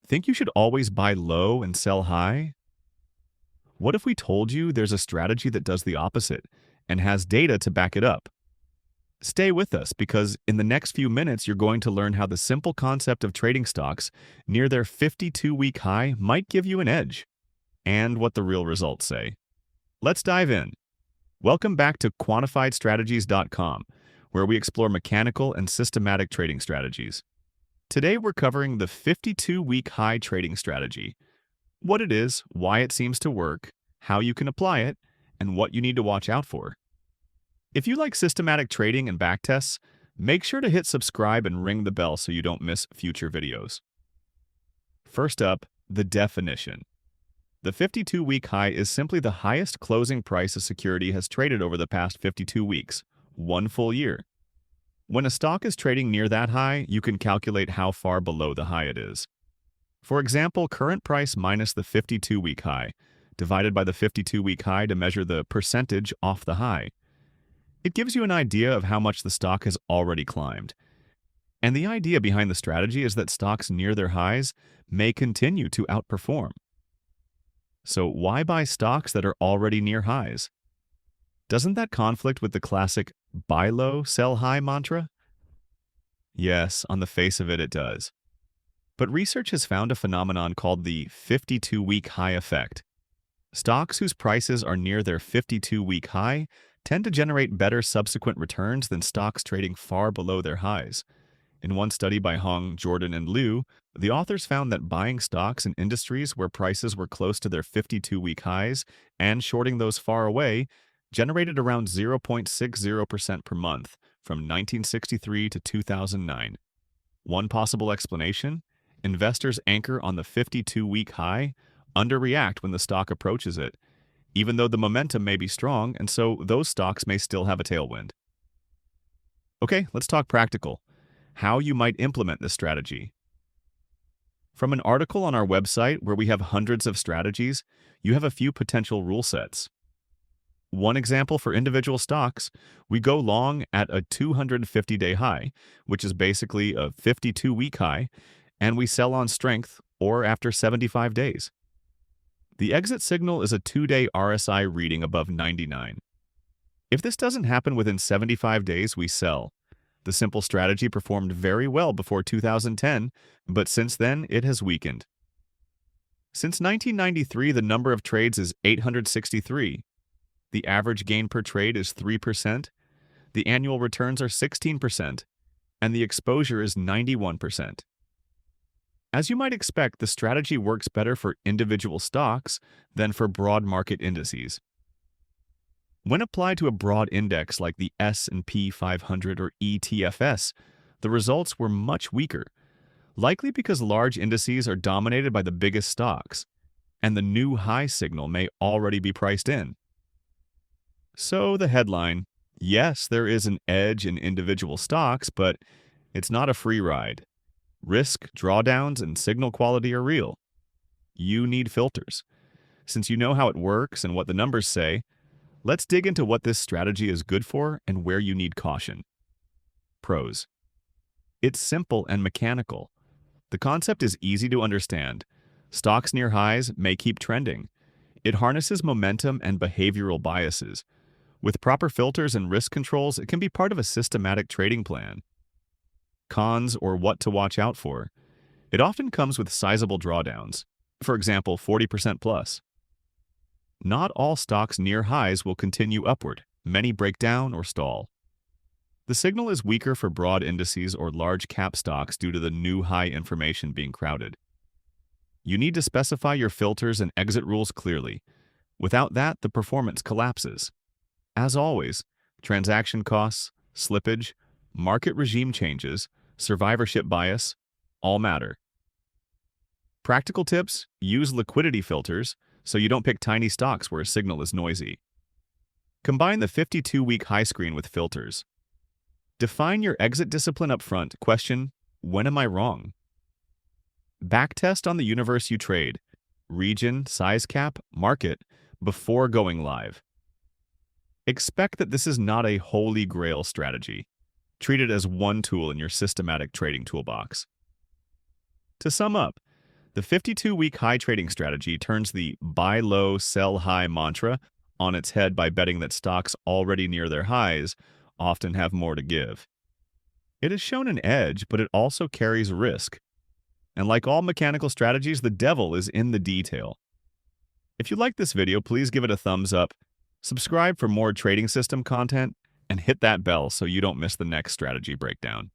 Think you should always buy low and sell high? What if we told you there's a strategy that does the opposite and has data to back it up? Stay with us because in the next few minutes, you're going to learn how the simple concept of trading stocks near their 52-week high might give you an edge, and what the real results say. Let's dive in. Welcome back to quantifiedstrategies.com, where we explore mechanical and systematic trading strategies. Today, we're covering the 52-week high trading strategy, what it is, why it seems to work, how you can apply it, and what you need to watch out for. If you like systematic trading and backtests, make sure to hit subscribe and ring the bell so you don't miss future videos. First up, the definition. The 52-week high is simply the highest closing price a security has traded over the past 52 weeks, one full year. When a stock is trading near that high, you can calculate how far below the high it is. For example, current price minus the 52-week high, divided by the 52-week high to measure the percentage off the high. It gives you an idea of how much the stock has already climbed. And the idea behind the strategy is that stocks near their highs may continue to outperform. So why buy stocks that are already near highs? Doesn't that conflict with the classic buy low, sell high mantra? Yes, on the face of it, it does. But research has found a phenomenon called the 52-week high effect. Stocks whose prices are near their 52-week high tend to generate better subsequent returns than stocks trading far below their highs. In one study by Hong, Jordan, and Liu, the authors found that buying stocks in industries where prices were close to their 52-week highs and shorting those far away generated around 0.60% per month from 1963 to 2009. One possible explanation? Investors anchor on the 52-week high, underreact when the stock approaches it, even though the momentum may be strong, and so those stocks may still have a tailwind. Okay, let's talk practical. How you might implement this strategy. From an article on our website where we have hundreds of strategies, you have a few potential rule sets. One example for individual stocks, we go long at a 250-day high, which is basically a 52-week high, and we sell on strength or after 75 days. The exit signal is a 2-day RSI reading above 99. If this doesn't happen within 75 days, we sell. The simple strategy performed very well before 2010, but since then, it has weakened. Since 1993, the number of trades is 863. The average gain per trade is 3%, the annual returns are 16%, and the exposure is 91%. As you might expect, the strategy works better for individual stocks than for broad market indices. When applied to a broad index like the S&P 500 or ETFS, the results were much weaker, likely because large indices are dominated by the biggest stocks, and the new high signal may already be priced in. So the headline, yes, there is an edge in individual stocks, but it's not a free ride. Risk, drawdowns, and signal quality are real. You need filters. Since you know how it works and what the numbers say, let's dig into what this strategy is good for and where you need caution. Pros. It's simple and mechanical. The concept is easy to understand. Stocks near highs may keep trending. It harnesses momentum and behavioral biases. With proper filters and risk controls, it can be part of a systematic trading plan. Cons, or what to watch out for. It often comes with sizable drawdowns, for example, 40% plus. Not all stocks near highs will continue upward. Many break down or stall. The signal is weaker for broad indices or large cap stocks due to the new high information being crowded. You need to specify your filters and exit rules clearly. Without that, the performance collapses. As always, transaction costs, slippage, market regime changes, survivorship bias, all matter. Practical tips: use liquidity filters so you don't pick tiny stocks where a signal is noisy. Combine the 52-week high screen with filters. Define your exit discipline up front. Question, when am I wrong? Backtest on the universe you trade, region, size cap, market, before going live. Expect that this is not a holy grail strategy. Treat it as one tool in your systematic trading toolbox. To sum up, The 52-week high trading strategy turns the buy low, sell high mantra on its head by betting that stocks already near their highs often have more to give. It has shown an edge, but it also carries risk. And like all mechanical strategies, the devil is in the detail. If you like this video, please give it a thumbs up, subscribe for more trading system content, and hit that bell so you don't miss the next strategy breakdown.